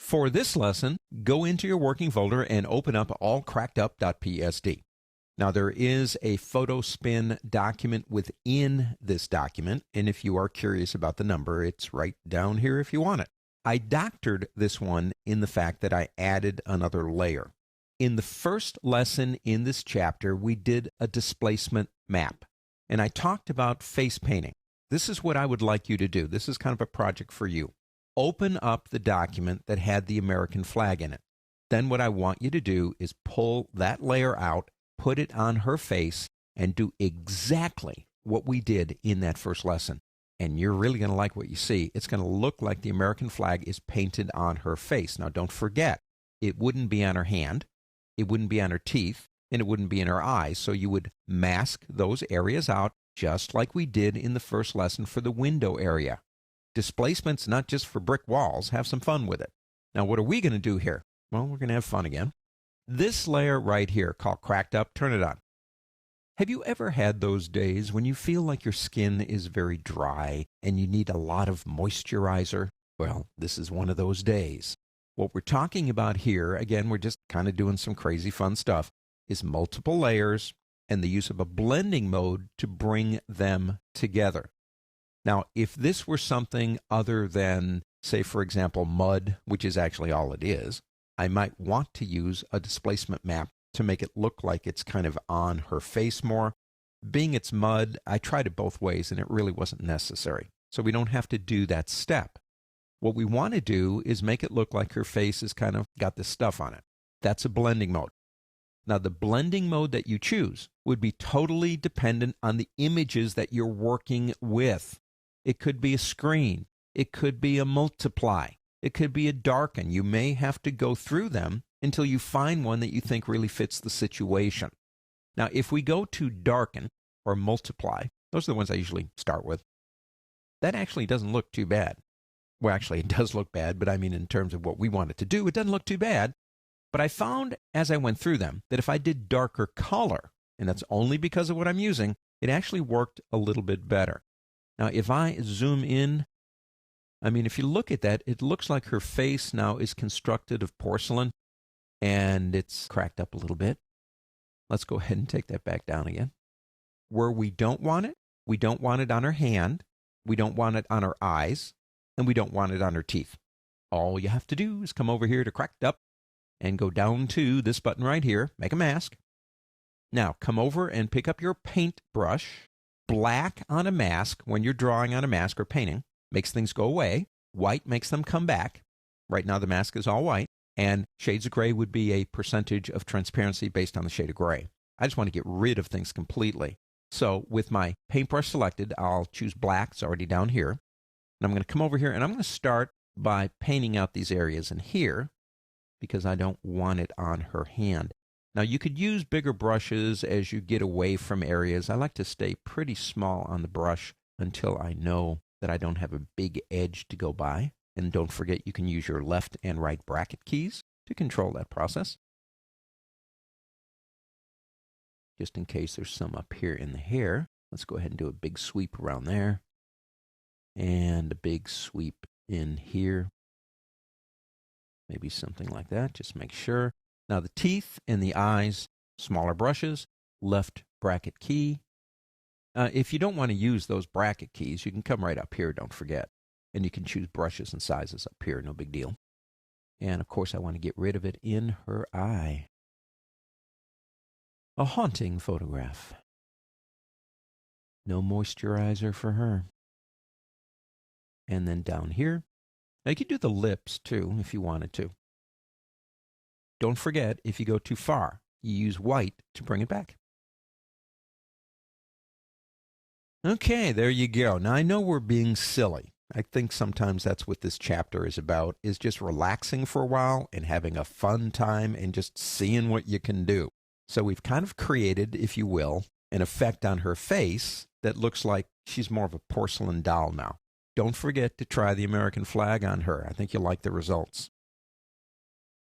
For this lesson, go into your working folder and open up allcrackedup.psd. Now, there is a photo spin document within this document, and if you are curious about the number, it's right down here if you want it. I doctored this one in the fact that I added another layer. In the first lesson in this chapter, we did a displacement map, and I talked about face painting. This is what I would like you to do. This is kind of a project for you. Open up the document that had the American flag in it. Then what I want you to do is pull that layer out, put it on her face, and do exactly what we did in that first lesson. And you're really going to like what you see. It's going to look like the American flag is painted on her face. Now, don't forget, it wouldn't be on her hand, it wouldn't be on her teeth, and it wouldn't be in her eyes. So you would mask those areas out just like we did in the first lesson for the window area. Displacement's not just for brick walls. Have some fun with it. Now, what are we going to do here? Well, we're going to have fun again. This layer right here, called Cracked Up, turn it on. Have you ever had those days when you feel like your skin is very dry and you need a lot of moisturizer? Well, this is one of those days. What we're talking about here, again, we're just kind of doing some crazy fun stuff, is multiple layers and the use of a blending mode to bring them together. Now, if this were something other than, say, for example, mud, which is actually all it is, I might want to use a displacement map to make it look like it's kind of on her face more. Being it's mud, I tried it both ways, and it really wasn't necessary. So we don't have to do that step. What we want to do is make it look like her face has kind of got this stuff on it. That's a blending mode. Now, the blending mode that you choose would be totally dependent on the images that you're working with. It could be a screen. It could be a multiply. It could be a darken. You may have to go through them until you find one that you think really fits the situation. Now, if we go to darken or multiply, those are the ones I usually start with, that actually doesn't look too bad. Well, actually, it does look bad, but I mean in terms of what we want it to do, it doesn't look too bad. But I found as I went through them that if I did darker color, and that's only because of what I'm using, it actually worked a little bit better. Now, if I zoom in, I mean, if you look at that, it looks like her face now is constructed of porcelain, and it's cracked up a little bit. Let's go ahead and take that back down again. Where we don't want it on her hand, we don't want it on her eyes, and we don't want it on her teeth. All you have to do is come over here to Cracked Up and go down to this button right here, make a mask. Now, come over and pick up your paintbrush. Black on a mask, when you're drawing on a mask or painting, makes things go away. White makes them come back. Right now the mask is all white. And shades of gray would be a percentage of transparency based on the shade of gray. I just want to get rid of things completely. So with my paintbrush selected, I'll choose black. It's already down here. And I'm going to come over here and I'm going to start by painting out these areas in here because I don't want it on her hand. Now, you could use bigger brushes as you get away from areas. I like to stay pretty small on the brush until I know that I don't have a big edge to go by. And don't forget, you can use your left and right bracket keys to control that process. Just in case there's some up here in the hair, let's go ahead and do a big sweep around there. And a big sweep in here. Maybe something like that, just make sure. Now, the teeth and the eyes, smaller brushes, left bracket key. If you don't want to use those bracket keys, you can come right up here, don't forget. And you can choose brushes and sizes up here, no big deal. And, of course, I want to get rid of it in her eye. A haunting photograph. No moisturizer for her. And then down here, now you could do the lips, too, if you wanted to. Don't forget, if you go too far, you use white to bring it back. Okay, there you go. Now, I know we're being silly. I think sometimes that's what this chapter is about, is just relaxing for a while and having a fun time and just seeing what you can do. So we've kind of created, if you will, an effect on her face that looks like she's more of a porcelain doll now. Don't forget to try the American flag on her. I think you'll like the results.